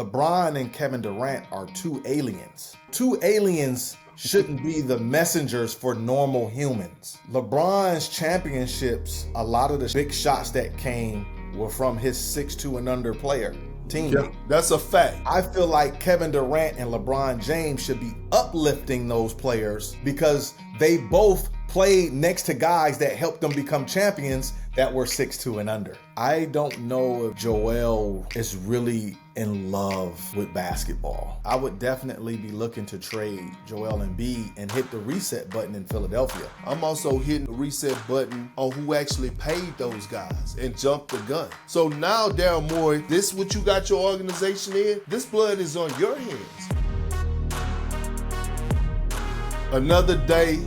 LeBron and Kevin Durant are two aliens. Two aliens shouldn't be the messengers for normal humans. LeBron's championships, a lot of the big shots that came were from his 6'2" and under player team. Yeah, that's a fact. I feel like Kevin Durant and LeBron James should be uplifting those players because they both played next to guys that helped them become champions that were 6'2" and under. I don't know if Joel is really in love with basketball. I would definitely be looking to trade Joel Embiid and hit the reset button in Philadelphia. I'm also hitting the reset button on who actually paid those guys and jumped the gun. So now, Daryl Morey, this is what you got your organization in? This blood is on your hands. Another day,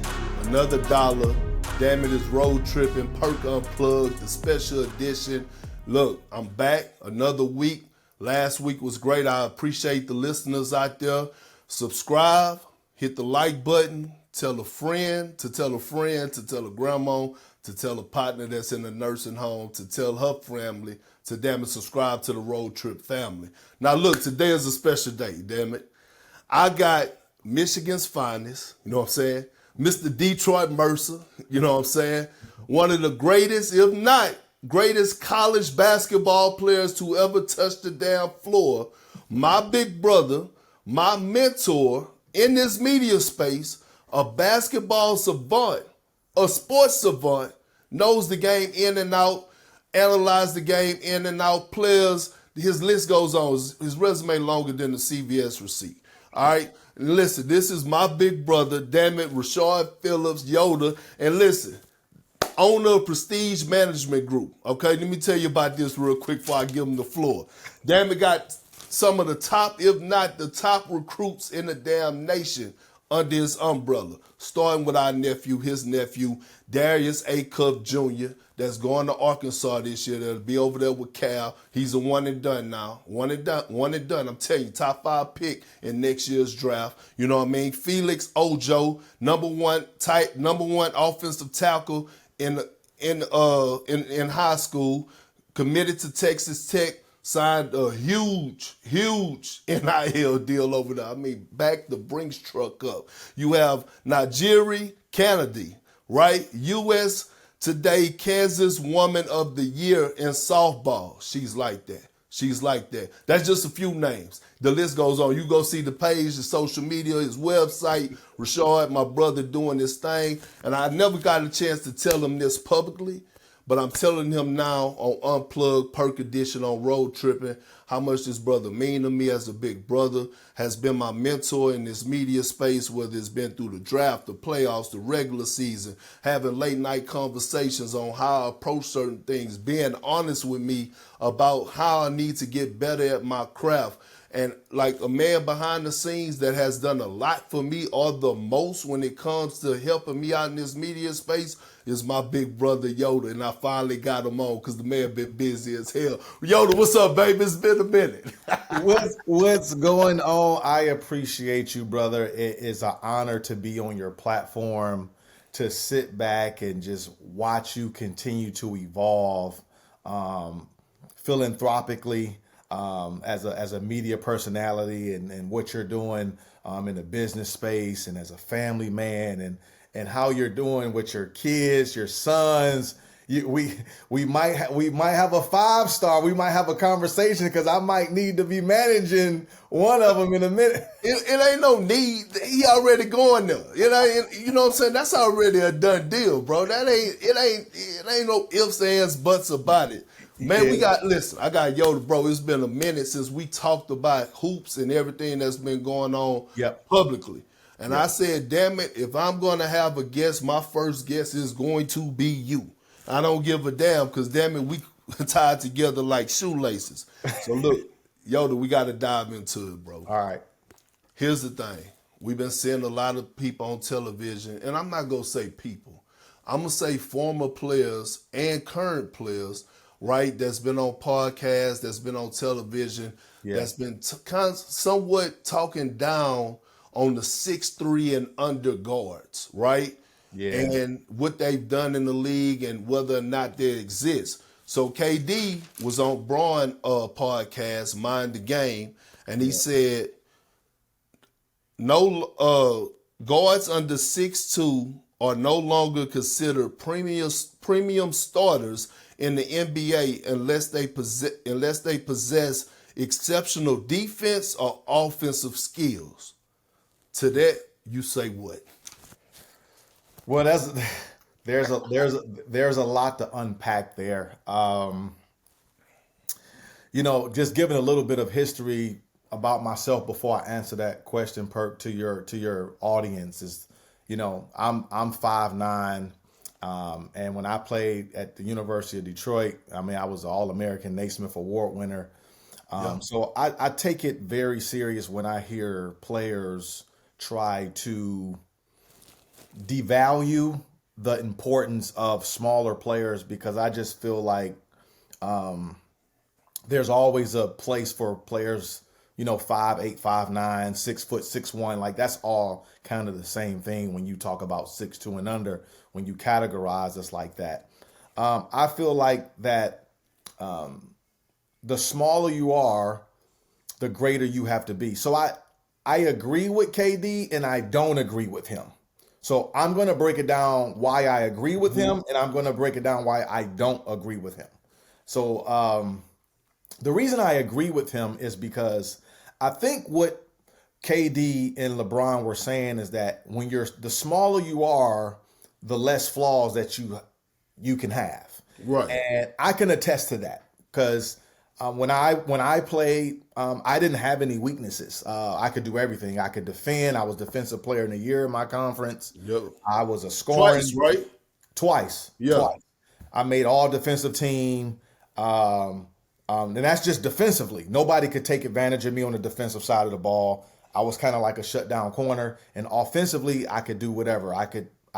another dollar. Damn it, it's Road Trippin, Perk Unplugged, the special edition. Look, I'm back, another week. Last week was great. I appreciate the listeners out there. Subscribe, hit the like button, tell a friend, to tell a friend, to tell a grandma, to tell a partner that's in a nursing home, to tell her family, to damn it, subscribe to the Road Trip family. Now look, today is a special day, damn it. I got Michigan's finest, you know what I'm saying? Mr. Detroit Mercer, you know what I'm saying? One of the greatest, if not greatest college basketball players to ever touch the damn floor. My big brother, my mentor in this media space, a basketball savant, a sports savant, knows the game in and out, analyze the game in and out, players, his list goes on. His resume longer than the CVS receipt. All right? Listen, this is my big brother, damn it, Rashad Phillips, Yoda. And listen, owner of Prestige Management Group. Okay, let me tell you about this real quick before I give him the floor. Damn it, got some of the top, if not the top recruits in the damn nation under his umbrella. Starting with our nephew, his nephew, Darius A. Cup Jr., that's going to Arkansas this year. That'll be over there with Cal. He's a one and done now. One and done. I'm telling you, top 5 pick in next year's draft. You know what I mean? Felix Ojo, number one offensive tackle in high school, committed to Texas Tech, signed a huge NIL deal over there. I mean, back the Brinks truck up. You have Najiri Kennedy, right? U.S. Today, Kansas Woman of the Year in softball. She's like that. That's just a few names. The list goes on. You go see the page, the social media, his website, Rashad, my brother, doing this thing. And I never got a chance to tell him this publicly, but I'm telling him now on Unplugged, Perk Edition, on Road Trippin, how much this brother mean to me as a big brother, has been my mentor in this media space, whether it's been through the draft, the playoffs, the regular season, having late night conversations on how I approach certain things, being honest with me about how I need to get better at my craft. And like a man behind the scenes that has done a lot for me, or the most when it comes to helping me out in this media space, is my big brother Yoda. And I finally got him on because the man been busy as hell. Yoda, what's up, baby? It's been a minute. What's going on? I appreciate you, brother. It is an honor to be on your platform, to sit back and just watch you continue to evolve philanthropically. As a media personality and what you're doing in the business space, and as a family man, and how you're doing with your kids, your sons. We might have a 5-star. We might have a conversation because I might need to be managing one of them in a minute. It ain't no need. He already going there. You know what I'm saying? That's already a done deal, bro. It ain't no ifs, ands, buts about it. Man, I got Yoda, bro. It's been a minute since we talked about hoops and everything that's been going on publicly. And I said, damn it, if I'm going to have a guest, my first guest is going to be you. I don't give a damn because, damn it, we tied together like shoelaces. So, look, Yoda, we got to dive into it, bro. All right. Here's the thing. We've been seeing a lot of people on television, and I'm not going to say people. I'm going to say former players and current players, right, that's been on podcasts, that's been on television, that's been somewhat talking down on the 6'3" and under guards, right? Yeah. And what they've done in the league and whether or not they exist. So KD was on Braun podcast, Mind the Game, and he said no guards under 6'2" are no longer considered premium starters in the NBA unless they possess exceptional defense or offensive skills. To that, you say what? Well, there's a lot to unpack there. Just giving a little bit of history about myself before I answer that question, Perk, to your audience is, I'm 5'9", and when I played at the University of Detroit, I was an All-American Naismith Award winner. So I take it very serious when I hear players try to devalue the importance of smaller players, because I just feel like there's always a place for players, 5'8", 5'9", 6 foot, 6'1". Like, that's all kind of the same thing when you talk about 6'2" and under, when you categorize us like that. I feel like that the smaller you are, the greater you have to be. So I agree with KD and I don't agree with him. So I'm going to break it down why I agree with him, and I'm going to break it down why I don't agree with him. So the reason I agree with him is because I think what KD and LeBron were saying is that when the smaller you are, the less flaws that you can have. Right. And I can attest to that, because when I played, I didn't have any weaknesses. I could do everything. I could defend. I was Defensive Player in the Year in my conference. Yep. I was a scoring. Twice, right? Twice. Yeah. Twice. I made all defensive team. And that's just defensively. Nobody could take advantage of me on the defensive side of the ball. I was kind of like a shutdown corner. And offensively, I could do whatever. I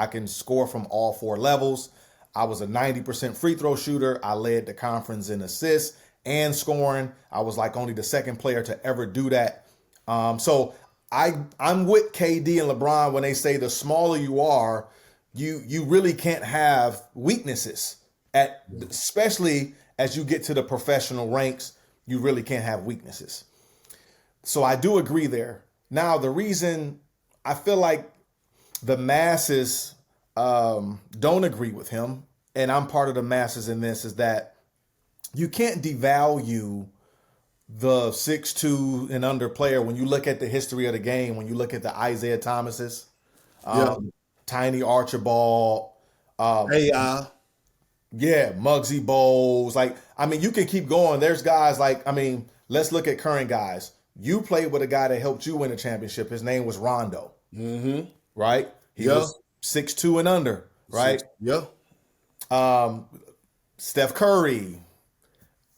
can score from all four levels. I was a 90% free throw shooter. I led the conference in assists and scoring. I was like only the second player to ever do that. So I'm with KD and LeBron when they say the smaller you are, you really can't have weaknesses. Especially as you get to the professional ranks, you really can't have weaknesses. So I do agree there. Now, the reason I feel like the masses don't agree with him, and I'm part of the masses in this, is that you can't devalue the 6'2" and under player when you look at the history of the game, when you look at the Isaiah Thomases, Tiny Archibald, AI. Yeah, Muggsy Bowles. You can keep going. There's guys let's look at current guys. You played with a guy that helped you win a championship. His name was Rondo. Mm-hmm. Right? He was 6'2" and under, right? Steph Curry,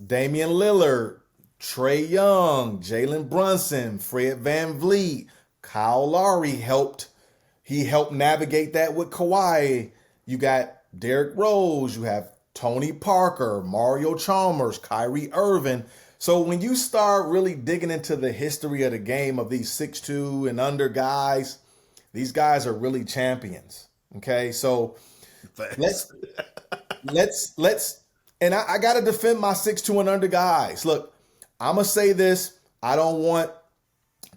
Damian Lillard, Trae Young, Jalen Brunson, Fred VanVleet, Kyle Lowry helped navigate that with Kawhi. You got Derrick Rose, you have Tony Parker, Mario Chalmers, Kyrie Irving. So when you start really digging into the history of the game of these 6'2" and under guys, these guys are really champions. Okay, so let's and I got to defend my 6'2" and under guys. Look, I'm going to say this. I don't want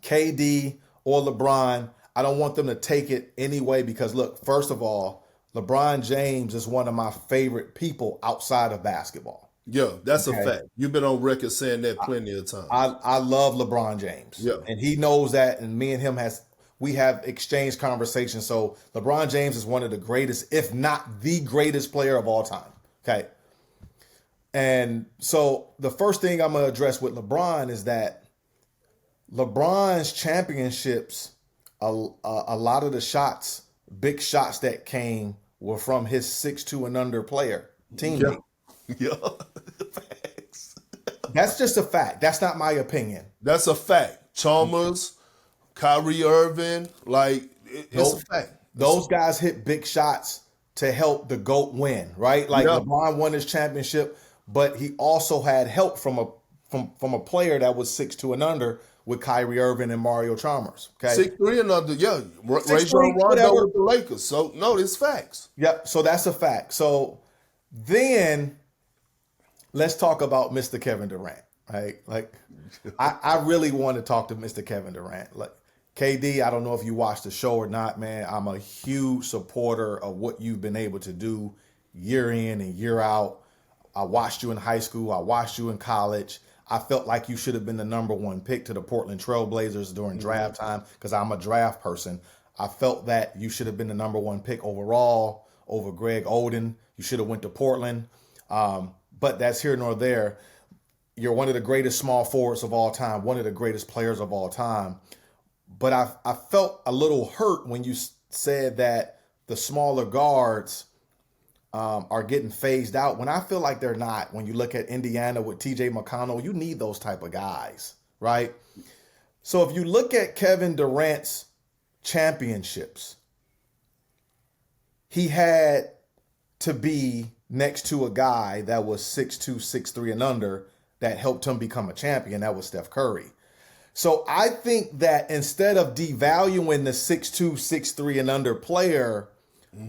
KD or LeBron. I don't want them to take it anyway, because look, first of all, LeBron James is one of my favorite people outside of basketball. Yeah, that's a fact. You've been on record saying that plenty of times. I love LeBron James. Yeah. And he knows that, and me and him we have exchanged conversations. So LeBron James is one of the greatest, if not the greatest player of all time. Okay. And so the first thing I'm going to address with LeBron is that LeBron's championships, a lot of the shots, big shots that came, were from his 6'2" and under player teammate. Yeah. Facts. That's just a fact. That's not my opinion. That's a fact. Chalmers, Kyrie Irving, it's a fact. Those guys hit big shots to help the GOAT win, right? LeBron won his championship, but he also had help from a player that was 6'2" and under with Kyrie Irving and Mario Chalmers. Okay, 6'3" and under, yeah. Rajon Rondo with the Lakers. So no, it's facts. Yep. So that's a fact. So then let's talk about Mr. Kevin Durant. right? Like, I really want to talk to Mr. Kevin Durant. Like, KD, I don't know if you watched the show or not, man. I'm a huge supporter of what you've been able to do year in and year out. I watched you in high school. I watched you in college. I felt like you should have been the number one pick to the Portland Trailblazers during draft time because I'm a draft person. I felt that you should have been the number one pick overall over Greg Oden. You should have went to Portland. But that's here nor there. You're one of the greatest small forwards of all time, one of the greatest players of all time. But I felt a little hurt when you said that the smaller guards are getting phased out, when I feel like they're not. When you look at Indiana with TJ McConnell, you need those type of guys, right? So if you look at Kevin Durant's championships, he had to be next to a guy that was 6'2", 6'3", and under that helped him become a champion. That was Steph Curry. So I think that instead of devaluing the 6'2", 6'3", and under player,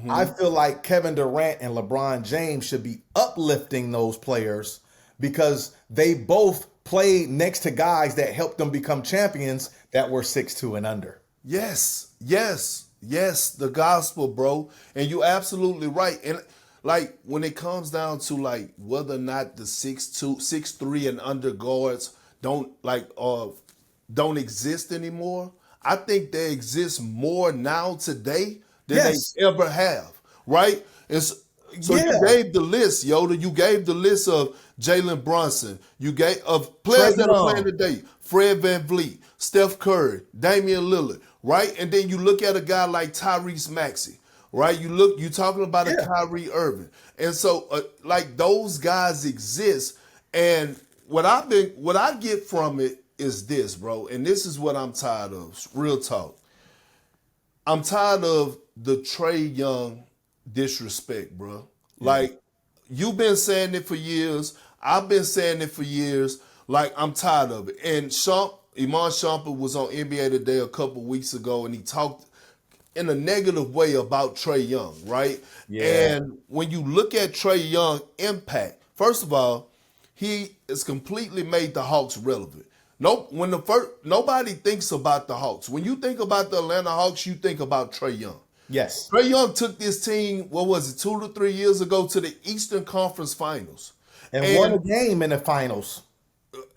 I feel like Kevin Durant and LeBron James should be uplifting those players because they both played next to guys that helped them become champions that were 6'2" and under. Yes, the gospel, bro. And you're absolutely right. And like when it comes down to like whether or not the 6'2", 6'3", and under guards don't exist anymore, I think they exist more now today than they ever have, right? So you gave the list, Yoda. You gave the list of Jalen Brunson. You gave of players that are playing today. Fred VanVleet, Steph Curry, Damian Lillard, right? And then you look at a guy like Tyrese Maxey, right? You talking about a Kyrie Irving. And so like those guys exist. And what I get from it is this, bro. And this is what I'm tired of. Real talk. I'm tired of the Trae Young disrespect, bro. Yeah. Like, you've been saying it for years. I've been saying it for years. Like, I'm tired of it. And Iman Shumpert was on NBA Today a couple weeks ago, and he talked in a negative way about Trae Young, right? Yeah. And when you look at Trae Young impact, first of all, he has completely made the Hawks relevant. Nobody thinks about the Hawks. When you think about the Atlanta Hawks, you think about Trae Young. Yes. Trae Young took this team, 2 to 3 years ago, to the Eastern Conference Finals. And won a game in the finals.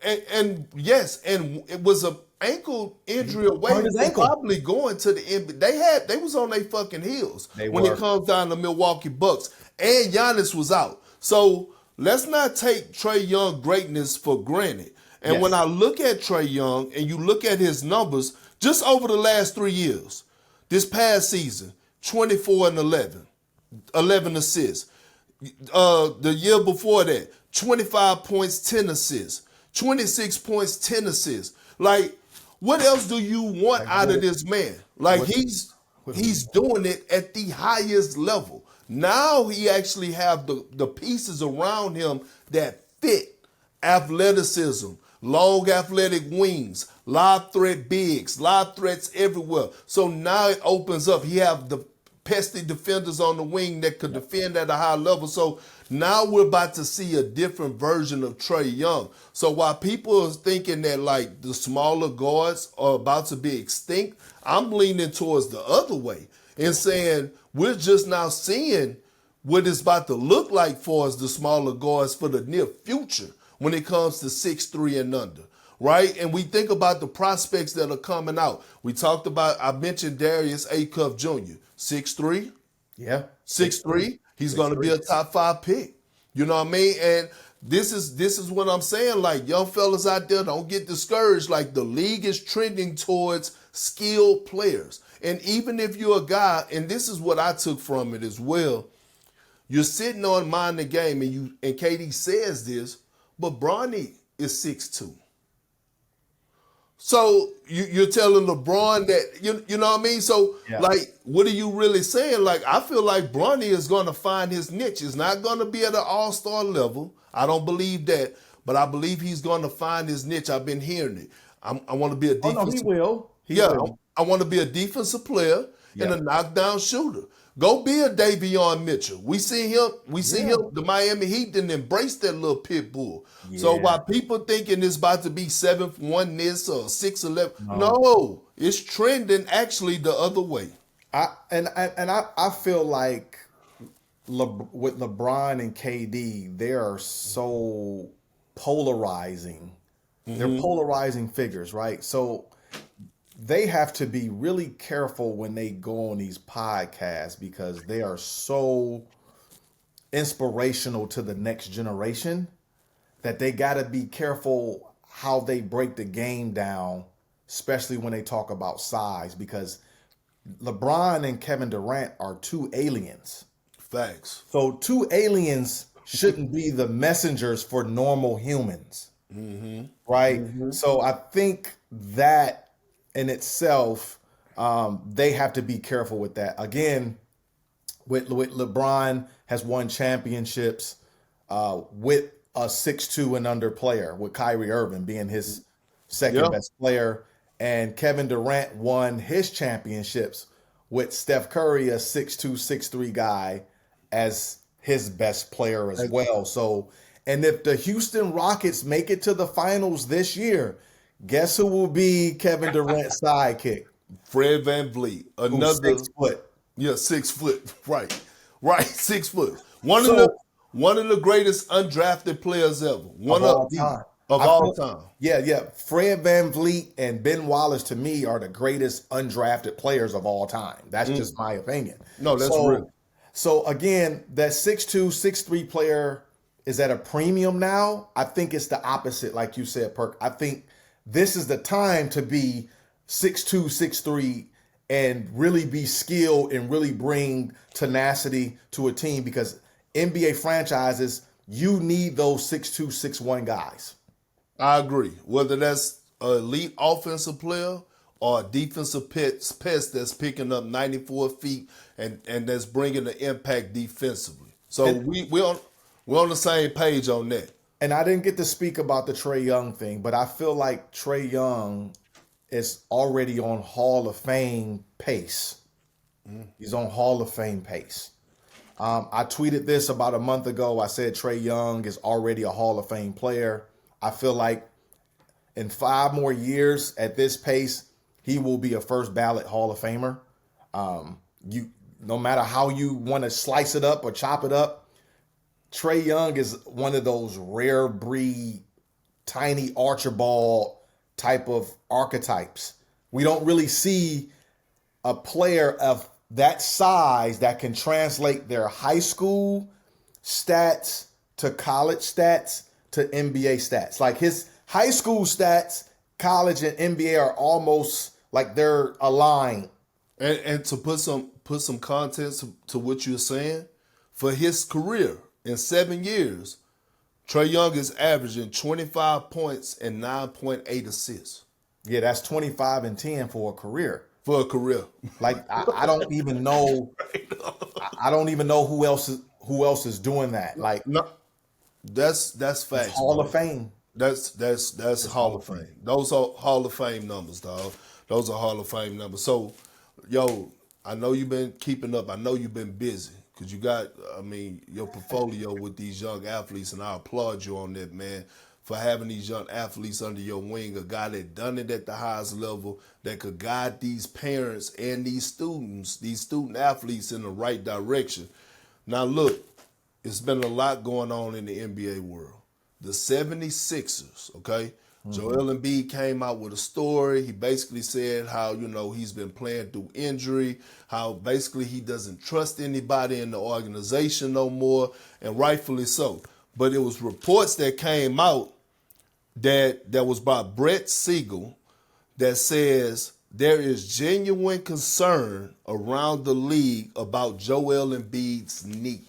And it was an ankle injury away from probably going to the NBA. They was on their fucking heels when it comes down to Milwaukee Bucks. And Giannis was out. So let's not take Trae Young greatness for granted. And when I look at Trae Young and you look at his numbers just over the last 3 years, this past season, 24 and 11 assists. The year before that, 25 points, 10 assists. 26 points, 10 assists. Like, what else do you want out of this man? Like, he's doing it at the highest level. Now he actually have the pieces around him that fit athleticism, long athletic wings, lob threat bigs, lob threats everywhere. So now it opens up. He have the pesky defenders on the wing that could defend at a high level. So now we're about to see a different version of Trae Young. So while people are thinking that like the smaller guards are about to be extinct, I'm leaning towards the other way and saying we're just now seeing what it's about to look like for us, the smaller guards for the near future, when it comes to 6'3" and under, right? And we think about the prospects that are coming out. I mentioned Darius Acuff Jr., 6'3". Yeah. 6'3". He's going to be a top 5 pick. You know what I mean? And this is what I'm saying. Like, young fellas out there, don't get discouraged. Like, the league is trending towards skilled players. And even if you're a guy, and this is what I took from it as well, you're sitting on Mind the Game, and KD says this, but Bronny is 6'2". So you're telling LeBron that, you know what I mean? So, like, what are you really saying? Like, I feel like Bronny is going to find his niche. It's not going to be at an all-star level. I don't believe that. But I believe he's going to find his niche. I've been hearing it. I want to be a defensive he will. I want to be a defensive player. and a knockdown shooter. Go be a Davion Mitchell. We see him. The Miami Heat didn't embrace that little pit bull. Yeah. So while people thinking it's about to be 7-1 this or 6-11, no, it's trending actually the other way. I feel like with LeBron and KD, they are so polarizing. They're polarizing figures, right? So they have to be really careful when they go on these podcasts because they are so inspirational to the next generation that they got to be careful how they break the game down, especially when they talk about size, because LeBron and Kevin Durant are two aliens. Facts. So two aliens shouldn't be the messengers for normal humans, right? So I think that in itself, they have to be careful with that. Again, with LeBron has won championships with a 6'2" and under player, with Kyrie Irving being his second best player. And Kevin Durant won his championships with Steph Curry, a 6'2", 6'3" guy, as his best player as well. So, and if the Houston Rockets make it to the finals this year, guess who will be Kevin Durant's sidekick? Fred VanVleet. Another 6 foot. Yeah, 6 foot. Right, 6 foot. One of the greatest undrafted players ever. One of all time. Yeah. Fred VanVleet and Ben Wallace, to me, are the greatest undrafted players of all time. That's just my opinion. No, that's real. So again, that 6'2", 6'3" player is at a premium now. I think it's the opposite, like you said, Perk. I think this is the time to be 6'2", 6'3", and really be skilled and really bring tenacity to a team, because NBA franchises, you need those 6'2", 6'1" guys. I agree. Whether that's an elite offensive player or a defensive pest that's picking up 94 feet and that's bringing the impact defensively. So we're on the same page on that. And I didn't get to speak about the Trae Young thing, but I feel like Trae Young is already on Hall of Fame pace. He's on Hall of Fame pace. I tweeted this about a month ago. I said Trae Young is already a Hall of Fame player. I feel like in 5 more years at this pace, he will be a first ballot Hall of Famer. No matter how you want to slice it up or chop it up, Trae Young is one of those rare breed, tiny Archibald type of archetypes. We don't really see a player of that size that can translate their high school stats to college stats to NBA stats. Like his high school stats, college and NBA are almost like they're aligned. And to put some context to what you're saying, for his career in 7 years, Trae Young is averaging 25 points and 9.8 assists. Yeah, that's 25 and 10 for a career. For a career. Like I don't even know. I don't even know who else is doing that. Like no, that's facts. Hall of Fame. That's Hall of Fame. Those are Hall of Fame numbers, dog. Those are Hall of Fame numbers. So, yo, I know you've been keeping up. I know you've been busy because you got, your portfolio with these young athletes, and I applaud you on that, man, for having these young athletes under your wing, a guy that done it at the highest level, that could guide these parents and these student athletes in the right direction. Now, look, it's been a lot going on in the NBA world. The 76ers, okay? Joel Embiid came out with a story. He basically said how, he's been playing through injury, how basically he doesn't trust anybody in the organization no more, and rightfully so. But it was reports that came out that was by Brett Siegel that says there is genuine concern around the league about Joel Embiid's knee.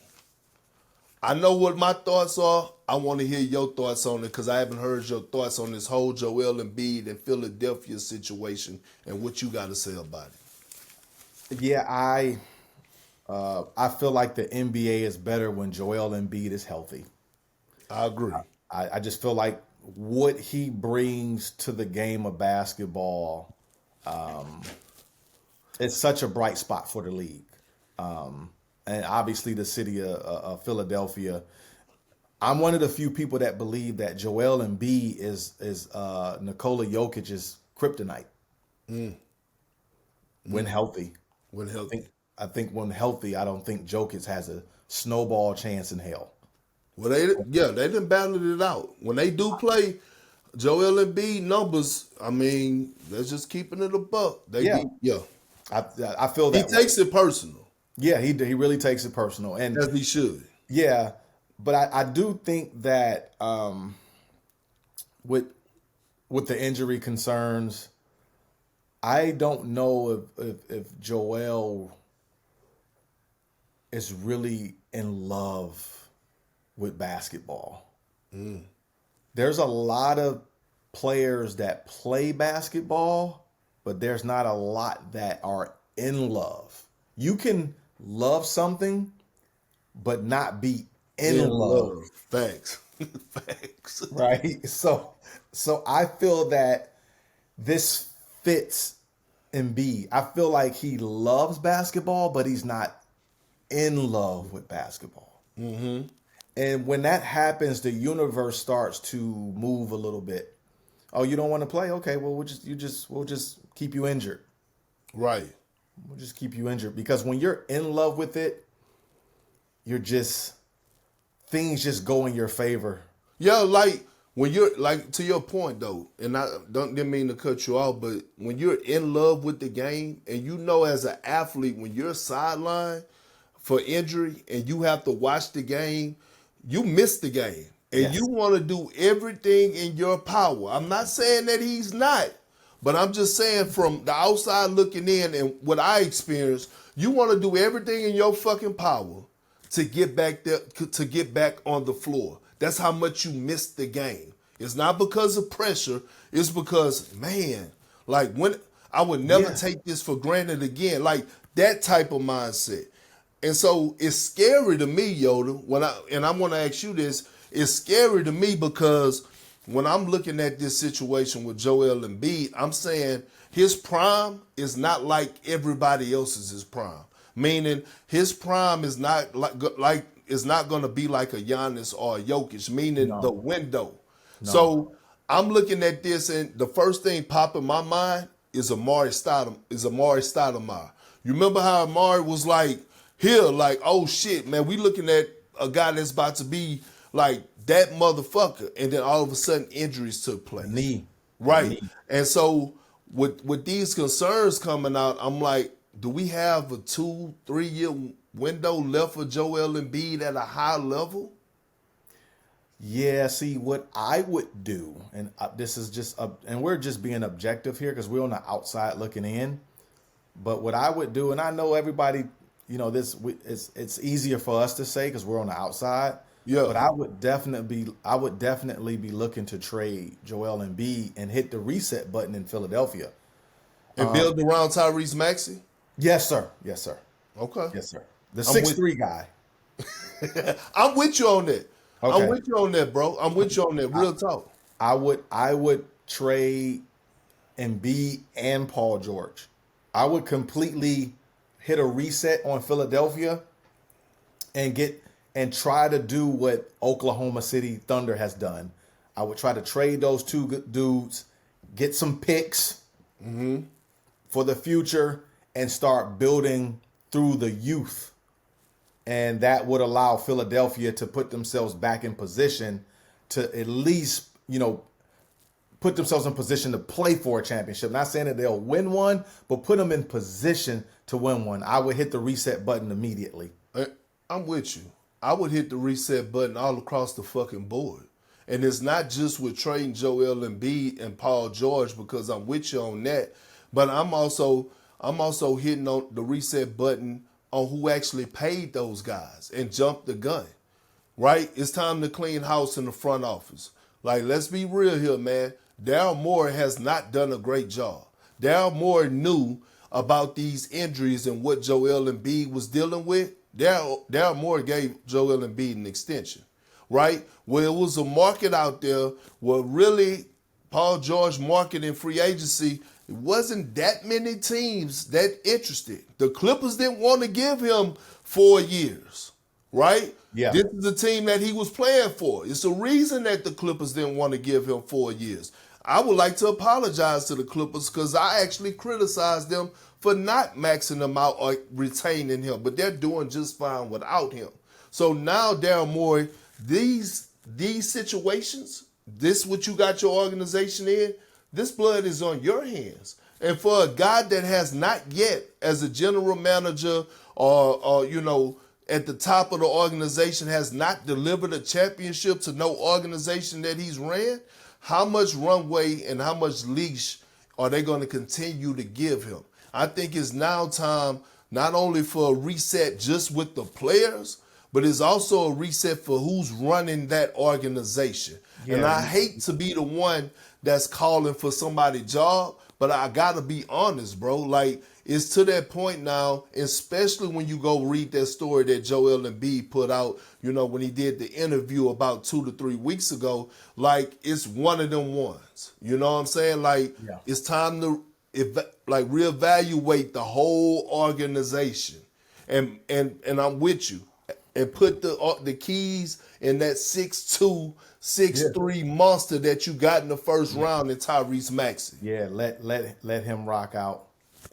I know what my thoughts are. I want to hear your thoughts on it because I haven't heard your thoughts on this whole Joel Embiid and Philadelphia situation and what you got to say about it. Yeah, I feel like the NBA is better when Joel Embiid is healthy. I agree. I just feel like what he brings to the game of basketball it's such a bright spot for the league. And obviously the city of Philadelphia. I'm one of the few people that believe that Joel Embiid is Nikola Jokic's kryptonite when healthy. When healthy. I think when healthy, I don't think Jokic has a snowball chance in hell. Well, they done battled it out. When they do play, Joel Embiid numbers, I mean, they're just keeping it a buck. I feel that he takes it personal. Yeah, he really takes it personal, and as he should. Yeah, but I do think that with the injury concerns, I don't know if Joel is really in love with basketball. There's a lot of players that play basketball, but there's not a lot that are in love. You can love something, but not be in love. Facts. Facts. Right? So I feel that this fits Embiid. I feel like he loves basketball, but he's not in love with basketball. Mm-hmm. And when that happens, the universe starts to move a little bit. Oh, you don't want to play? Okay, well we'll just keep you injured. Right. We'll just keep you injured, because when you're in love with it, things just go in your favor. Yeah, like when you're like, to your point though, and I didn't mean to cut you off, but when you're in love with the game, and you know as an athlete, when you're sidelined for injury and you have to watch the game, you miss the game. And you want to do everything in your power. I'm not saying that he's not, but I'm just saying from the outside looking in and what I experienced, you want to do everything in your fucking power to get back there, to get back on the floor. That's how much you missed the game. It's not because of pressure. It's because, man, like when I would never take this for granted again. Like that type of mindset. And so it's scary to me, Yoda, and I want to ask you this. It's scary to me because when I'm looking at this situation with Joel Embiid, I'm saying his prime is not like everybody else's prime. Meaning his prime is not like it's not going to be like a Giannis or a Jokic, meaning the window. No. So I'm looking at this, and the first thing pop in my mind is Amari Stoudemire. You remember how Amari was like here, like, oh shit, man, we looking at a guy that's about to be like that motherfucker, and then all of a sudden injuries took place. Right. And so with these concerns coming out, I'm like, do we have a 2-3 year window left for Joel Embiid at a high level? Yeah, see, what I would do, and this is just, and we're just being objective here because we're on the outside looking in, but what I would do, and I know everybody, it's easier for us to say because we're on the outside. Yeah. But I would definitely be looking to trade Joel Embiid and hit the reset button in Philadelphia. And build around Tyrese Maxey? Yes, sir. Yes, sir. Okay. Yes, sir. The 6'3" guy. I'm with you on that. Okay. I'm with you on that, bro. I'm with you on that. Real talk. I would trade Embiid and Paul George. I would completely hit a reset on Philadelphia and try to do what Oklahoma City Thunder has done. I would try to trade those two dudes, get some picks for the future, and start building through the youth. And that would allow Philadelphia to put themselves back in position to at least, put themselves in position to play for a championship. Not saying that they'll win one, but put them in position to win one. I would hit the reset button immediately. I'm with you. I would hit the reset button all across the fucking board. And it's not just with trading Joel Embiid and Paul George, because I'm with you on that, but I'm also hitting on the reset button on who actually paid those guys and jumped the gun, right? It's time to clean house in the front office. Like, let's be real here, man. Daryl Morey has not done a great job. Daryl Morey knew about these injuries and what Joel Embiid was dealing with. Daryl Morey gave Joel Embiid an extension, right? Where it was a market out there where really Paul George market in free agency it wasn't that many teams that interested. The Clippers didn't want to give him 4 years, right? Yeah. This is the team that he was playing for. It's a reason that the Clippers didn't want to give him 4 years. I would like to apologize to the Clippers because I actually criticized them for not maxing him out or retaining him, but they're doing just fine without him. So now, Daryl Morey, these situations, this what you got your organization in, this blood is on your hands. And for a guy that has not yet, as a general manager or at the top of the organization, has not delivered a championship to no organization that he's ran, how much runway and how much leash are they going to continue to give him? I think it's now time not only for a reset just with the players, but it's also a reset for who's running that organization. Yeah. And I hate to be the one that's calling for somebody's job, but I got to be honest, bro. Like, it's to that point now, especially when you go read that story that Joel Embiid put out, when he did the interview about 2 to 3 weeks ago. Like, it's one of them ones. You know what I'm saying? Like, It's time to reevaluate the whole organization. And I'm with you. And put the keys in that 6'2", 6'3" monster that you got in the first round in Tyrese Maxey. Yeah, let him rock out.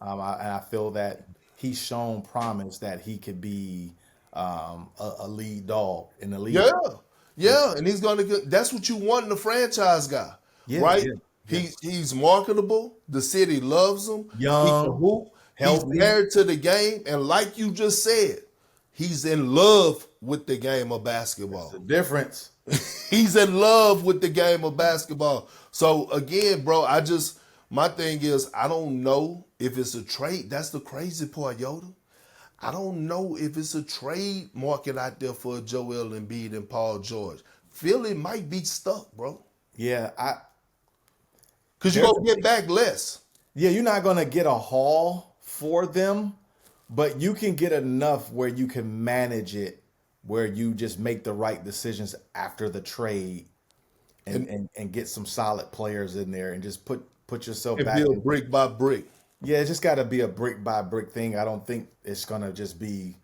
I feel that he's shown promise that he could be a lead dog in the league. Yeah, and he's gonna get. That's what you want in a franchise guy, right? He's marketable. The city loves him. Young, he can hoop. He's married to the game, and like you just said, he's in love with the game of basketball. That's the difference. He's in love with the game of basketball. So again, bro, my thing is, I don't know if it's a trade. That's the crazy part, Yoda. I don't know if it's a trade market out there for Joel Embiid and Paul George. Philly might be stuck, bro. Yeah, because you're going to get back less. Yeah, you're not going to get a haul for them, but you can get enough where you can manage it, where you just make the right decisions after the trade and get some solid players in there and just put yourself back. And build brick by brick. Yeah, it's just got to be a brick by brick thing. I don't think it's going to just be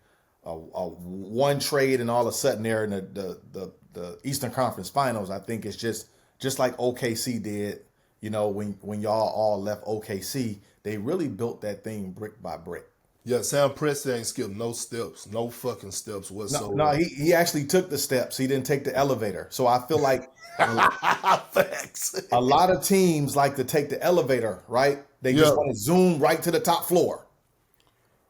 a one trade and all of a sudden they're in the Eastern Conference Finals. I think it's just like OKC did, when y'all all left OKC, they really built that thing brick by brick. Yeah, Sam Presti ain't skipped no steps, no fucking steps whatsoever. No, he actually took the steps. He didn't take the elevator. So I feel like a lot of teams like to take the elevator, right? They just want to zoom right to the top floor.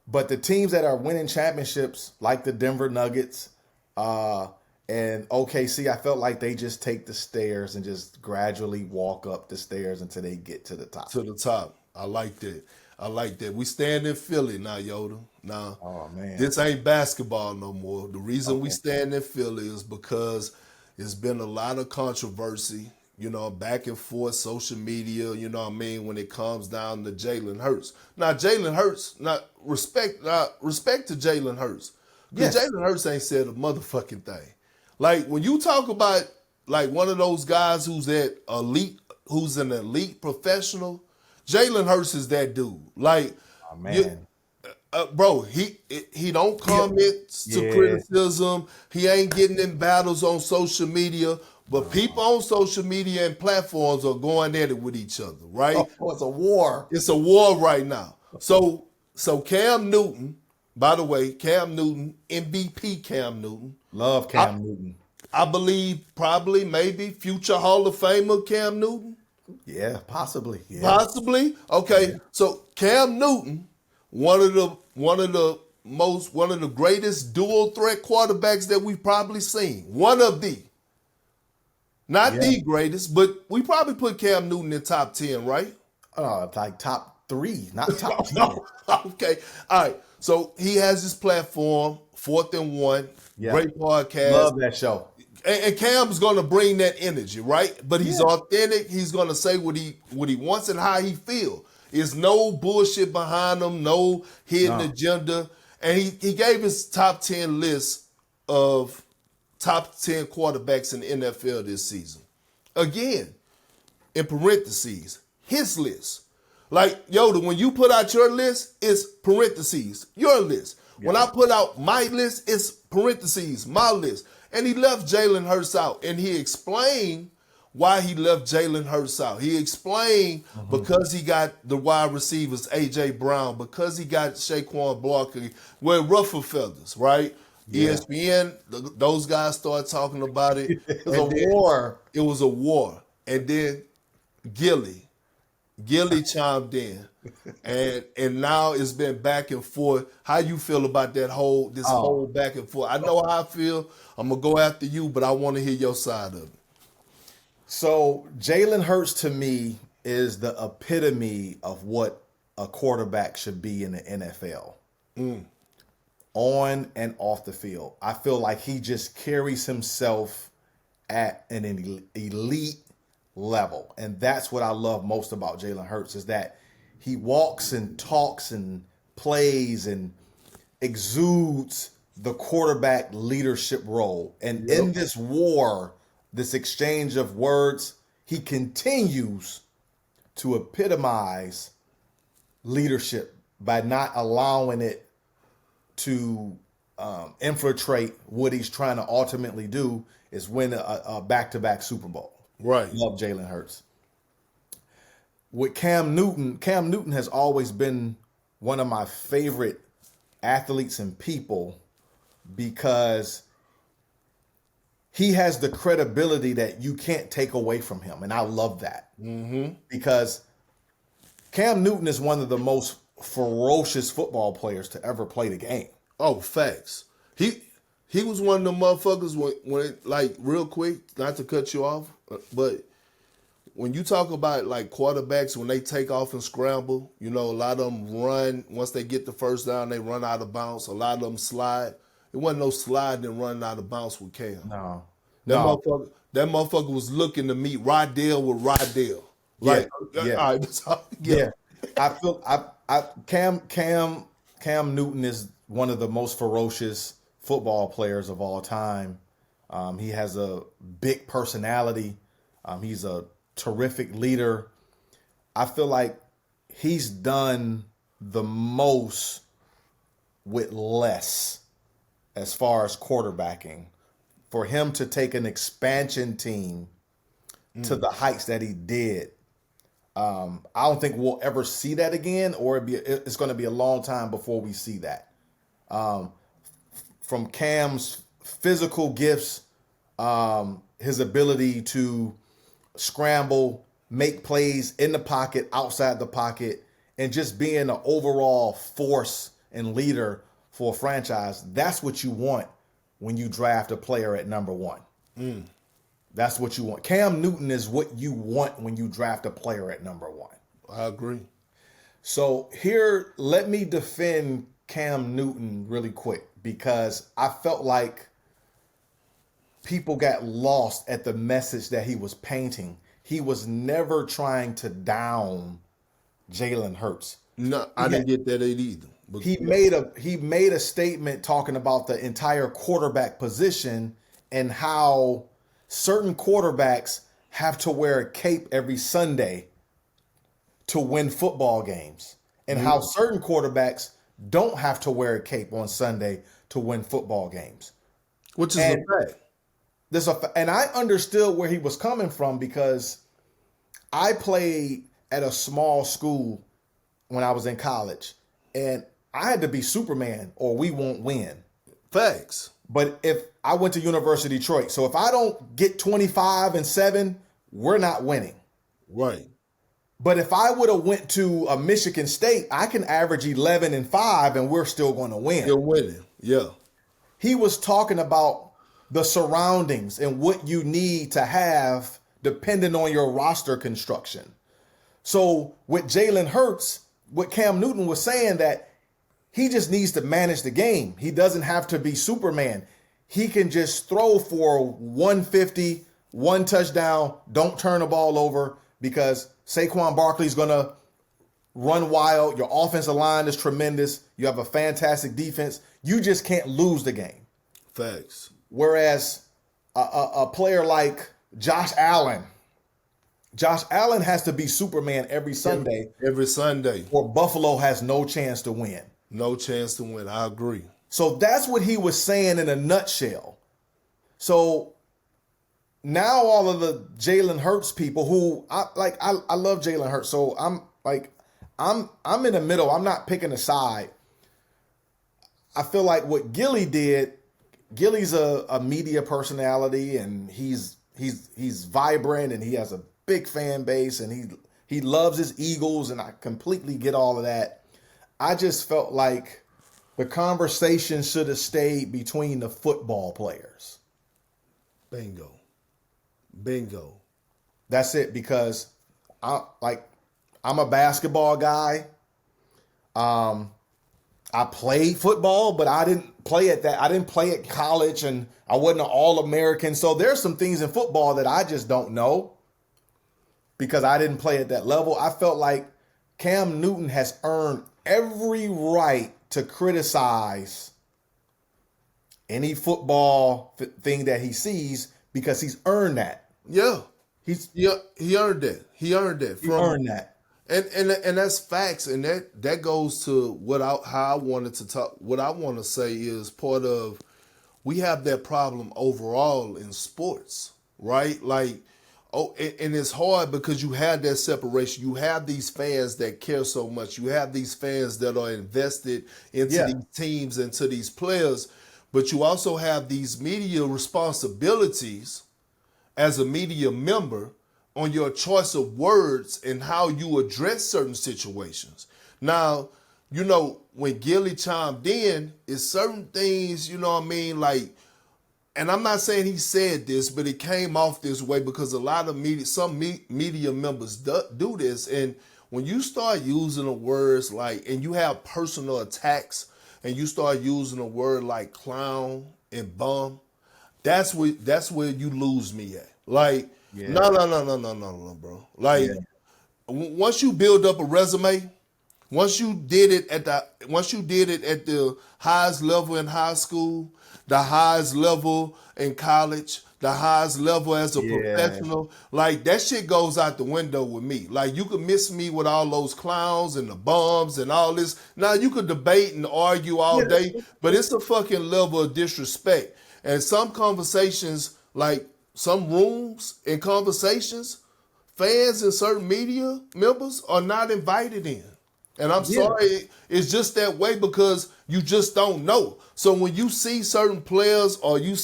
But the teams that are winning championships, like the Denver Nuggets and OKC, I felt like they just take the stairs and just gradually walk up the stairs until they get to the top. To the top. I like that. We stand in Philly now, Yoda. Now, this ain't basketball no more. The reason we stand in Philly is because it's been a lot of controversy, back and forth, social media, when it comes down to Jalen Hurts. Now, Jalen Hurts, respect to Jalen Hurts. Because Jalen Hurts ain't said a motherfucking thing. Like, when you talk about, like, one of those guys who's an elite professional, Jalen Hurts is that dude. Like, bro, he don't comment to criticism. He ain't getting in battles on social media. But people on social media and platforms are going at it with each other, right? Oh, it's a war. It's a war right now. So Cam Newton, by the way, MVP Cam Newton. Love Cam Newton. I believe probably, maybe, future Hall of Famer Cam Newton. Yeah, possibly. Yeah. Possibly. Okay. Yeah. So Cam Newton, one of the greatest dual threat quarterbacks that we've probably seen. One of the. Not the greatest, but we probably put Cam Newton in top 10, right? Like top 3, not top 10. No. Okay. All right. So he has his platform, 4th and 1. Yeah. Great podcast. Love that show. And Cam's going to bring that energy, right? But he's authentic. He's going to say what he wants and how he feels. There's no bullshit behind him, no hidden agenda. And he gave his top 10 list of top 10 quarterbacks in the NFL this season. Again, in parentheses, his list. Like, Yoda, when you put out your list, it's parentheses, your list. Yeah. When I put out my list, it's parentheses, my list. And he left Jalen Hurts out. And he explained why he left Jalen Hurts out. He explained because he got the wide receivers, A.J. Brown, because he got Saquon Barkley, we're ruffle feathers, right? Yeah. ESPN, those guys started talking about it. It was a war. It was a war. And then Gilly chimed in. And now it's been back and forth. How you feel about that whole back and forth? I know how I feel. I'm going to go after you, but I want to hear your side of it. So Jalen Hurts to me is the epitome of what a quarterback should be in the NFL. On and off the field. I feel like he just carries himself at an elite level. And that's what I love most about Jalen Hurts is that he walks and talks and plays and exudes the quarterback leadership role. And in this war, this exchange of words, he continues to epitomize leadership by not allowing it to infiltrate what he's trying to ultimately do is win a back-to-back Super Bowl. Right. Love Jalen Hurts. With Cam Newton has always been one of my favorite athletes and people because he has the credibility that you can't take away from him. And I love that. Because Cam Newton is one of the most ferocious football players to ever play the game. Oh, facts. He was one of the motherfuckers when like, real quick, not to cut you off, but when you talk about like quarterbacks, when they take off and scramble, you know, a lot of them run. Once they get the first down, they run out of bounds. A lot of them slide. It wasn't no sliding and running out of bounds with Cam. No. That motherfucker was looking to meet Rydell with Rydell. Like, yeah. I feel Cam Newton is one of the most ferocious football players of all time. He has a big personality. He's a terrific leader. I feel like he's done the most with less as far as quarterbacking. For him to take an expansion team to the heights that he did, I don't think we'll ever see that again, or it's going to be a long time before we see that. From Cam's physical gifts, his ability to scramble, make plays in the pocket, outside the pocket, and just being an overall force and leader for a franchise, that's what you want when you draft a player at number one. That's what you want. Cam Newton is what you want when you draft a player at number one. I agree. So here, let me defend Cam Newton really quick because I felt like people got lost at the message that he was painting. He was never trying to down Jalen Hurts. No, I didn't get that either. But he made a statement talking about the entire quarterback position and how certain quarterbacks have to wear a cape every Sunday to win football games, and how certain quarterbacks don't have to wear a cape on Sunday to win football games. Which is a fact. And I understood where he was coming from because I played at a small school when I was in college, and I had to be Superman or we won't win. Facts. But if I went to University of Detroit, so if I don't get 25-7, we're not winning. Right. But if I would have went to a Michigan State, I can average 11-5 and we're still going to win. You're winning. Yeah. He was talking about the surroundings and what you need to have depending on your roster construction. So with Jalen Hurts, what Cam Newton was saying that he just needs to manage the game. He doesn't have to be Superman. He can just throw for 150, one touchdown, don't turn the ball over because Saquon Barkley's going to run wild. Your offensive line is tremendous. You have a fantastic defense. You just can't lose the game. Facts. Whereas a player like Josh Allen Josh Allen has to be Superman every Sunday, Every Sunday. or Buffalo has no chance to win. No chance to win. I agree. So that's what he was saying in a nutshell. So now all of the Jalen Hurts people who I love Jalen Hurts. So I'm in the middle. I'm not picking a side. I feel like what Gilly's a media personality, and he's vibrant, and he has a big fan base, and he loves his Eagles, and I completely get all of that. I just felt like the conversation should have stayed between the football players. Bingo. That's it, because I'm a basketball guy. I played football, but I didn't play at college, and I wasn't an All-American. So there's some things in football that I just don't know because I didn't play at that level. I felt like Cam Newton has earned every right to criticize any football thing that he sees because he's earned that. Yeah. He earned that. He earned that. And that's facts, and that goes to how I wanted to talk. What I want to say is part of, we have that problem overall in sports, right? Like, and it's hard because you have that separation. You have these fans that care so much. You have these fans that are invested into these teams, into these players, but you also have these media responsibilities as a media member on your choice of words and how you address certain situations. Now, when Gilly chimed in, it's certain things, you know what I mean? Like, and I'm not saying he said this, but it came off this way because a lot of media members do this. And when you start using the words like, and you have personal attacks, and you start using a word like clown and bum, that's where you lose me at. Like, no, bro. Like, once you build up a resume, once you did it at the highest level in high school, the highest level in college, the highest level as a professional, like, that shit goes out the window with me. Like, you could miss me with all those clowns and the bums and all this. Now, you could debate and argue all day, but it's a fucking level of disrespect. And some conversations, like some rooms and conversations, fans and certain media members are not invited in. And I'm sorry, it's just that way because you just don't know. So when you see certain players, or you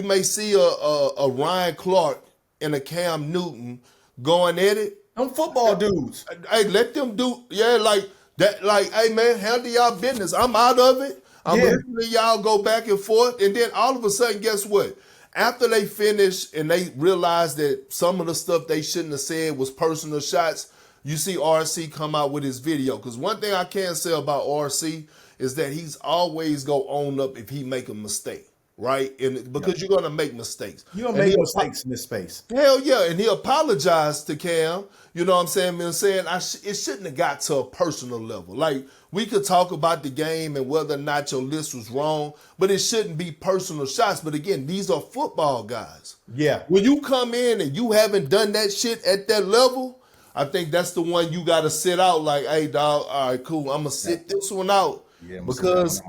may see a Ryan Clark and a Cam Newton going at it. Them football dudes. Hey, let them do, like that. Like, hey man, handle y'all business. I'm out of it. I'm listening to y'all go back and forth. And then all of a sudden, guess what? After they finish and they realize that some of the stuff they shouldn't have said was personal shots, you see RC come out with his video. Because one thing I can say about RC is that he's always go own up if he make a mistake, right? And because you're gonna make mistakes. You're gonna make mistakes in this space. Hell yeah, and he apologized to Cam. You know what I'm saying? And saying it shouldn't have got to a personal level. Like, we could talk about the game and whether or not your list was wrong, but it shouldn't be personal shots. But again, these are football guys. Yeah. When you come in and you haven't done that shit at that level, I think that's the one you got to sit out. Like, hey, dog, all right, cool. I'm gonna sit this one out because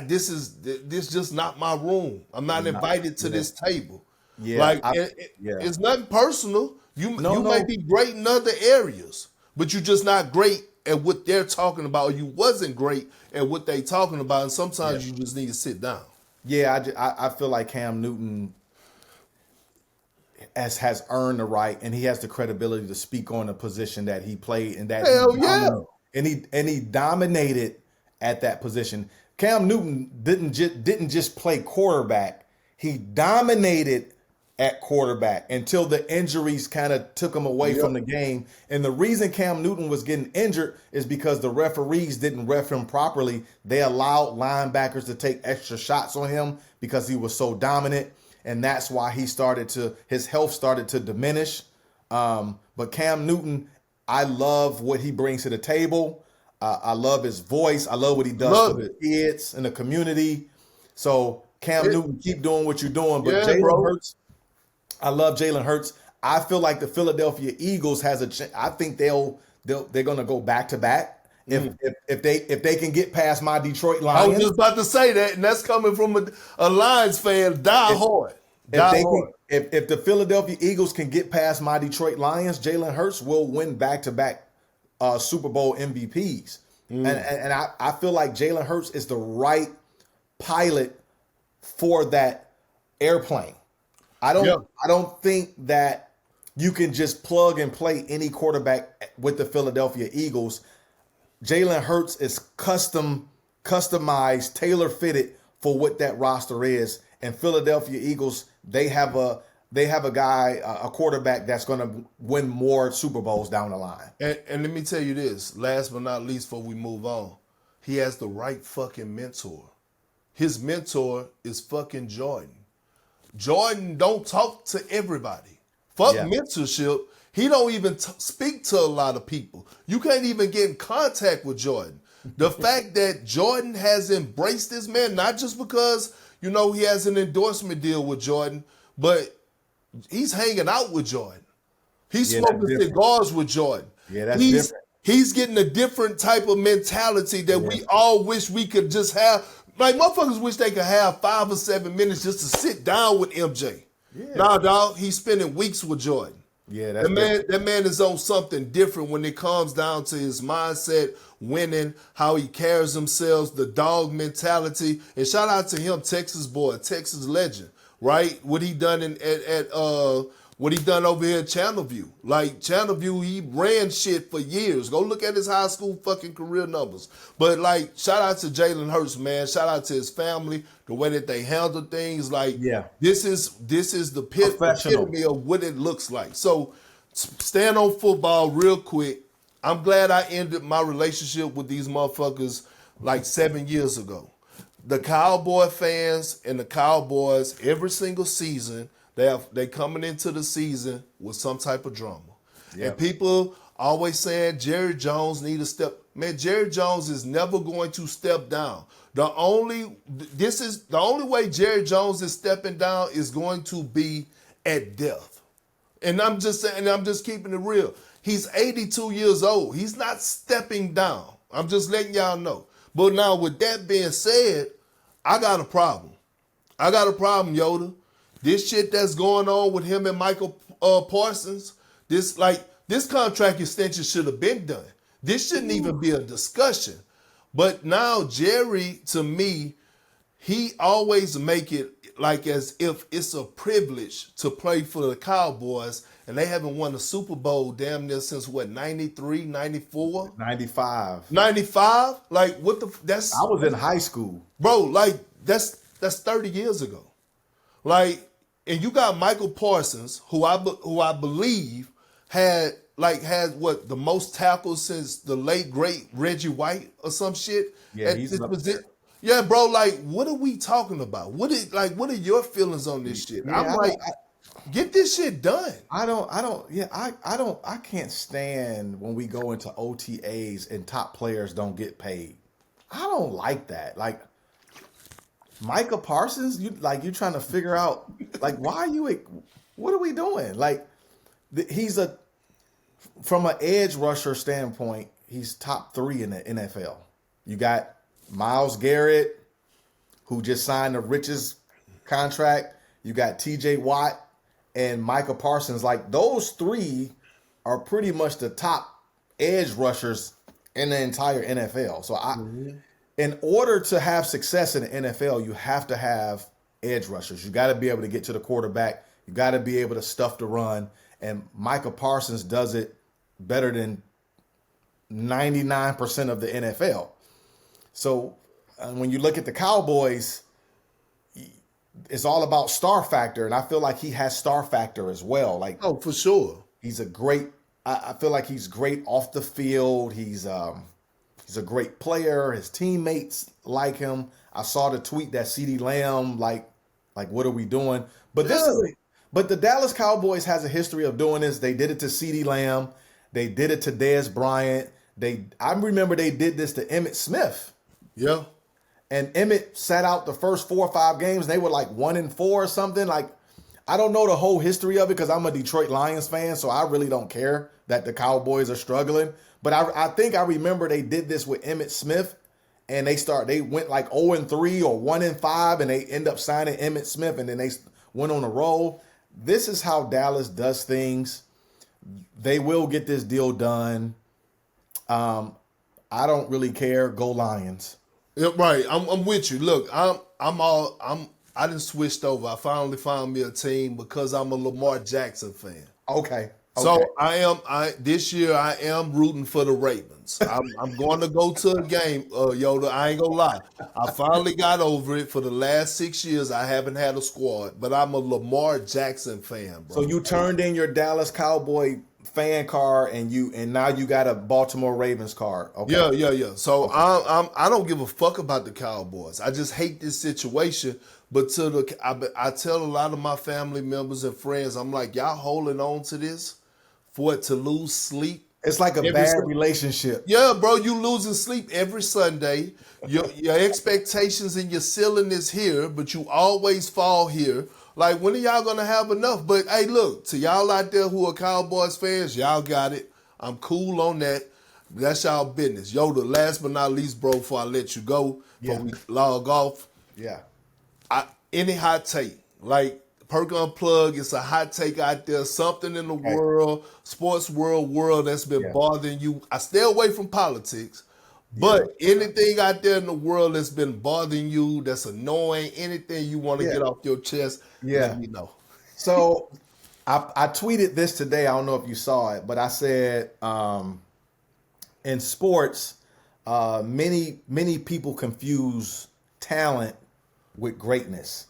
this is just not my room. I'm not invited to this table. Yeah, like, it's nothing personal. You may be great in other areas, but you're just not great at what they're talking about. Or you wasn't great at what they talking about, and sometimes you just need to sit down. Yeah, I feel like Cam Newton has earned the right, and he has the credibility to speak on the position that he played, and that he dominated at that position. Cam Newton didn't just play quarterback; he dominated at quarterback until the injuries kind of took him away from the game. And the reason Cam Newton was getting injured is because the referees didn't ref him properly. They allowed linebackers to take extra shots on him because he was so dominant. And that's why his health started to diminish. But Cam Newton, I love what he brings to the table. I love his voice. I love what he does for the kids and the community. So Cam Newton, keep doing what you're doing. But Jalen Hurts, I love Jalen Hurts. I feel like the Philadelphia Eagles has I think they're going to go back to back if they can get past my Detroit I Lions. was just about to say that, and that's coming from a Lions fan. Die hard. If the Philadelphia Eagles can get past my Detroit Lions, Jalen Hurts will win back-to-back Super Bowl MVPs. And I feel like Jalen Hurts is the right pilot for that airplane. I don't think that you can just plug and play any quarterback with the Philadelphia Eagles. Jalen Hurts is customized, tailor-fitted for what that roster is. And Philadelphia Eagles, they have a guy, a quarterback that's going to win more Super Bowls down the line. And let me tell you this, last but not least, before we move on, he has the right fucking mentor. His mentor is fucking Jordan. Jordan don't talk to everybody. Mentorship. He don't even speak to a lot of people. You can't even get in contact with Jordan. The fact that Jordan has embraced this man, not just because, he has an endorsement deal with Jordan, but he's hanging out with Jordan. He's smoking cigars with Jordan. Yeah, that's different. He's getting a different type of mentality that we all wish we could just have. Like, motherfuckers wish they could have 5 or 7 minutes just to sit down with MJ. Yeah. Nah, dog, he's spending weeks with Jordan. Yeah, that's that man is on something different when it comes down to his mindset, winning, how he carries himself, the dog mentality. And shout out to him, Texas boy, Texas legend, right? What he done what he done over here at Channelview. Like, Channelview, he ran shit for years. Go look at his high school fucking career numbers. But, like, shout out to Jalen Hurts, man. Shout out to his family, the way that they handle things. Like, this is the epitome of what it looks like. So, staying on football real quick, I'm glad I ended my relationship with these motherfuckers like 7 years ago. The Cowboy fans and the Cowboys, every single season, they coming into the season with some type of drama. Yep. And people always saying Jerry Jones need to step. Man, Jerry Jones is never going to step down. The only way Jerry Jones is stepping down is going to be at death. And I'm just saying, I'm just keeping it real. He's 82 years old. He's not stepping down. I'm just letting y'all know. But now with that being said, I got a problem. Yoda. This shit that's going on with him and Micah Parsons, this contract extension should have been done. This shouldn't even be a discussion. But now Jerry, to me, he always make it like as if it's a privilege to play for the Cowboys, and they haven't won a Super Bowl damn near since, 93, 94? 95. 95? Like, what the... I was in high school. Bro, like, that's 30 years ago. Like, and you got Michael Parsons, who I believe had the most tackles since the late great Reggie White or some shit. Yeah, he's up there. Yeah, bro. Like, what are we talking about? What are your feelings on this shit? Yeah, I'm like, get this shit done. I can't stand when we go into OTAs and top players don't get paid. I don't like that. Like, Micah Parsons, you trying to figure out, like, what are we doing? Like, from an edge rusher standpoint, he's top 3 in the NFL. You got Myles Garrett, who just signed the richest contract. You got TJ Watt and Micah Parsons. Like, those 3 are pretty much the top edge rushers in the entire NFL. So in order to have success in the NFL, you have to have edge rushers. You got to be able to get to the quarterback. You got to be able to stuff the run. And Micah Parsons does it better than 99% of the NFL. So when you look at the Cowboys, it's all about star factor. And I feel like he has star factor as well. Like, oh, for sure. He's a great, I feel like he's great off the field. He's a great player. His teammates like him. I saw the tweet that CeeDee Lamb, like, what are we doing? But but the Dallas Cowboys has a history of doing this. They did it to CeeDee Lamb. They did it to Dez Bryant. I remember they did this to Emmitt Smith. Yeah. And Emmitt sat out the first 4 or 5 games. They were like 1-4 or something. Like, I don't know the whole history of it because I'm a Detroit Lions fan, so I really don't care that the Cowboys are struggling. But I think I remember they did this with Emmitt Smith, and they went like 0-3 or 1-5, and they end up signing Emmitt Smith, and then they went on a roll. This is how Dallas does things. They will get this deal done. I don't really care. Go Lions. Yeah, right. I'm with you. Look, I done switched over. I finally found me a team because I'm a Lamar Jackson fan. Okay. So this year I am rooting for the Ravens. I'm going to go to a game, Yoda. I ain't gonna lie. I finally got over it. For the last 6 years, I haven't had a squad, but I'm a Lamar Jackson fan, bro. So you turned in your Dallas Cowboy fan card, and now you got a Baltimore Ravens card. Okay. Yeah. So I don't give a fuck about the Cowboys. I just hate this situation. But I tell a lot of my family members and friends, I'm like, y'all holding on to this for it to lose sleep. It's like a bad relationship. Yeah, bro, you losing sleep every Sunday. Your expectations and your ceiling is here, but you always fall here. Like, when are y'all going to have enough? But, hey, look, to y'all out there who are Cowboys fans, y'all got it. I'm cool on that. That's y'all business. Yoda, last but not least, bro, before I let you go, before we log off. Yeah. Any hot take, like Perk Unplugged, it's a hot take out there, something in the world, sports world that's been bothering you. I stay away from politics, but anything out there in the world that's been bothering you, that's annoying, anything you want to get off your chest, let me know. So I tweeted this today. I don't know if you saw it, but I said in sports, many people confuse talent with greatness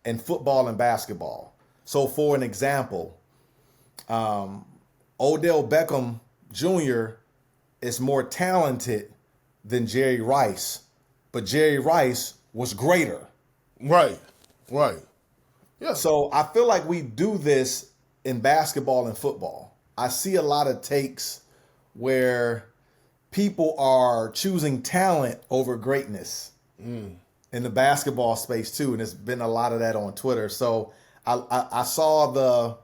in football and basketball. So for an example, Odell Beckham Jr. is more talented than Jerry Rice, but Jerry Rice was greater. Right. Yeah. So I feel like we do this in basketball and football. I see a lot of takes where people are choosing talent over greatness. In the basketball space too, and there's been a lot of that on Twitter. So I saw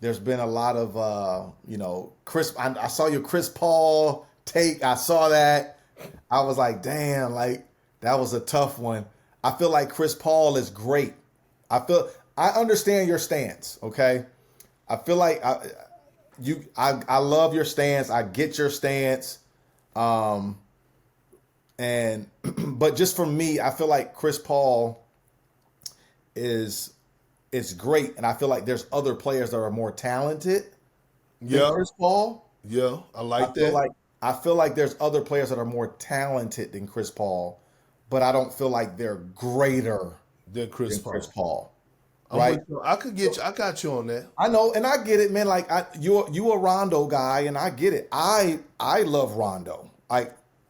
there's been a lot of I saw your Chris Paul take. I saw that. I was like, damn, like that was a tough one. I feel like Chris Paul is great. I understand your stance, okay? I feel like I love your stance. I get your stance. But just for me, I feel like Chris Paul is great, and I feel like there's other players that are more talented than Chris Paul. Yeah, I like that. I feel like there's other players that are more talented than Chris Paul, but I don't feel like they're greater than Chris Paul. Right? I got you on that. I know, and I get it, man. Like you a Rondo guy, and I get it. I love Rondo.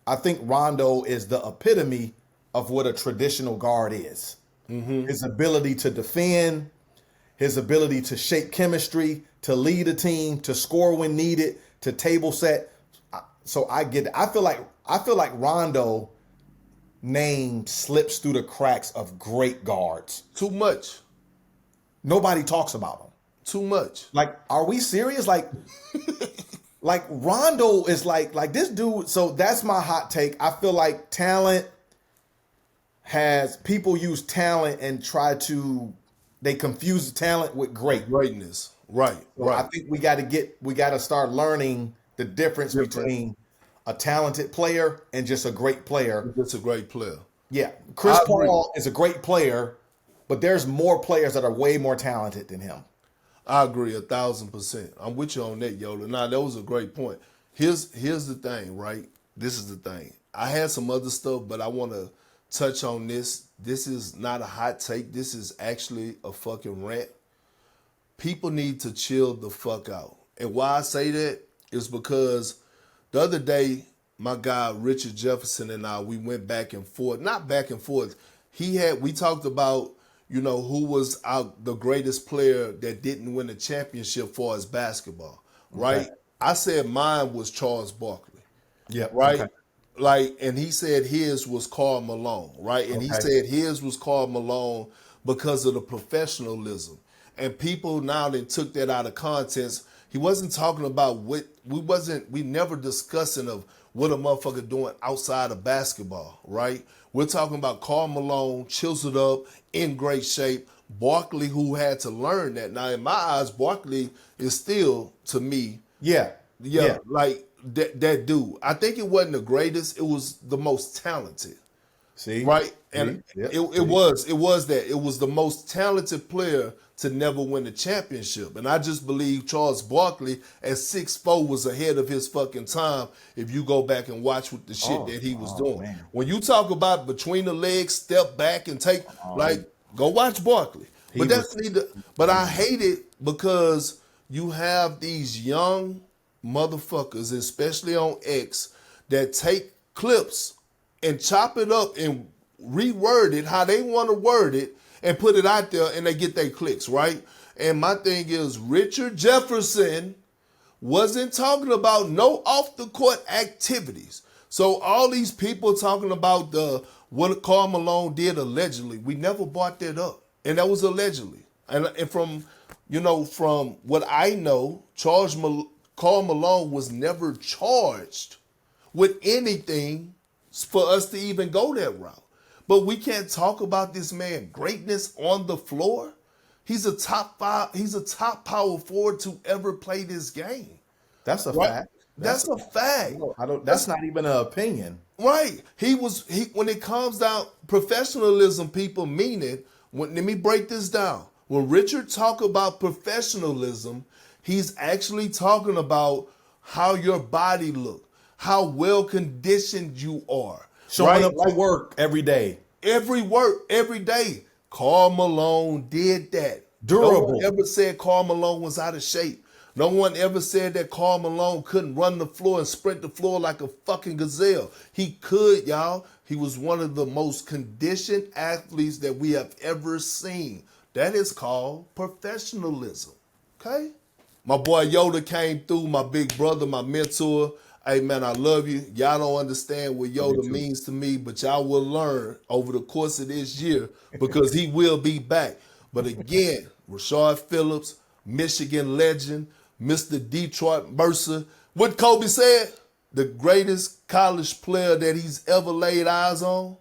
I think Rondo is the epitome of what a traditional guard is. Mm-hmm. His ability to defend, his ability to shape chemistry, to lead a team, to score when needed, to table set. So I get it. I feel like Rondo name slips through the cracks of great guards. Too much. Nobody talks about him. Too much. Like, are we serious? Like Rondo is like this dude. So that's my hot take. I feel like people use talent and they confuse talent with greatness. Right. So I think we got to start learning the difference between a talented player and just a great player. Just a great player. Yeah. Chris Paul is a great player, but there's more players that are way more talented than him. I agree 1,000%. I'm with you on that, Yoda. Now, that was a great point. Here's the thing, right? This is the thing. I had some other stuff, but I want to touch on this. This is not a hot take. This is actually a fucking rant. People need to chill the fuck out. And why I say that is because the other day, my guy Richard Jefferson and I, we went back and forth. Not back and forth. We talked about, who was the greatest player that didn't win a championship for his basketball, right? Okay. I said mine was Charles Barkley. Yeah. Right? Okay. And he said his was Karl Malone, right? And he said his was Karl Malone because of the professionalism. And people now then took that out of context. He wasn't talking about we never discussing of what a motherfucker doing outside of basketball, right? We're talking about Karl Malone, chiseled up, in great shape. Barkley, who had to learn that. Now, in my eyes, Barkley is still, to me, Yeah. like that dude. I think it wasn't the greatest. It was the most talented. See? Right? And it was that. It was the most talented player to never win a championship. And I just believe Charles Barkley at 6'4" was ahead of his fucking time if you go back and watch what the shit that he was doing. Man. When you talk about between the legs, step back and take, go watch Barkley. But I hate it because you have these young motherfuckers, especially on X, that take clips and chop it up and reword it how they want to word it and put it out there and they get their clicks, right? And my thing is, Richard Jefferson wasn't talking about no off-the-court activities. So all these people talking about what Karl Malone did allegedly, we never brought that up. And that was allegedly. And from what I know, Karl Malone was never charged with anything for us to even go that route. But we can't talk about this man greatness on the floor. He's a top power forward to ever play this game. That's a right? fact. That's a fact. That's not even an opinion. Right. When it comes down professionalism, people mean it. Let me break this down. When Richard talk about professionalism, he's actually talking about how your body look, how well conditioned you are. Showing up to work every day. Every day. Karl Malone did that. Durable. No one ever said Karl Malone was out of shape. No one ever said that Karl Malone couldn't run the floor and sprint the floor like a fucking gazelle. He could, y'all. He was one of the most conditioned athletes that we have ever seen. That is called professionalism. Okay? My boy Yoda came through, my big brother, my mentor. Hey, man, I love you. Y'all don't understand what Yoda means to me, but y'all will learn over the course of this year because he will be back. But again, Rashad Phillips, Michigan legend, Mr. Detroit Mercer. What Kobe said? The greatest college player that he's ever laid eyes on?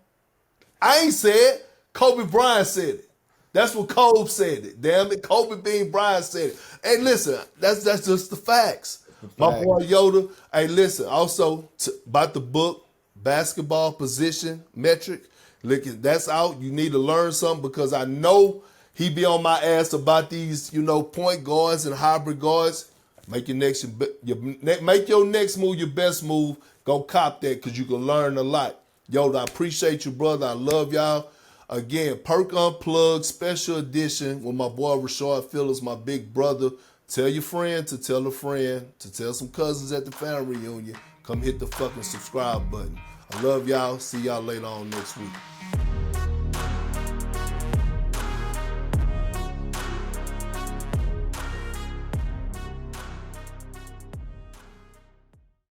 I ain't said. Kobe Bryant said it. That's what Kobe said it. Damn it, Kobe Bean Bryant said it. Hey, listen, that's just the facts. My boy Yoda. Hey, listen, also about the book, Basketball Position Metric. Look, that's out. You need to learn something because I know he be on my ass about these, point guards and hybrid guards. Make your next move your best move. Go cop that because you can learn a lot. Yoda, I appreciate you, brother. I love y'all. Again, Perk Unplugged, special edition with my boy Rashad Phillips, my big brother. Tell your friend to tell a friend to tell some cousins at the family reunion. Come hit the fucking subscribe button. I love y'all. See y'all later on next week.